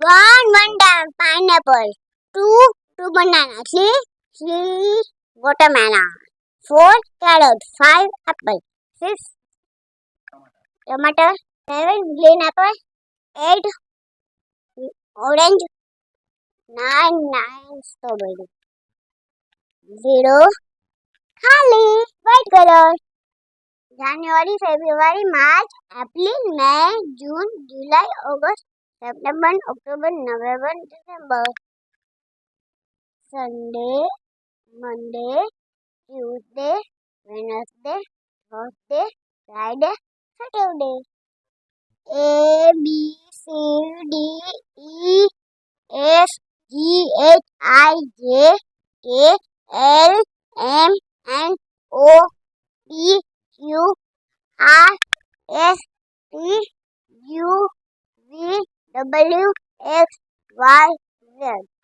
one pineapple, two banana, three watermelon, four carrot, five apple, six tomato, seven green apple, eight orange, nine strawberry, zero खाली white color. January, February, March, April, May, June, July, August, September, October, November, December. Sunday, Monday, Tuesday, Wednesday, Thursday, Friday, Saturday. A B C D E F G H I J K L M N O P Q R S T U V W X Y Z.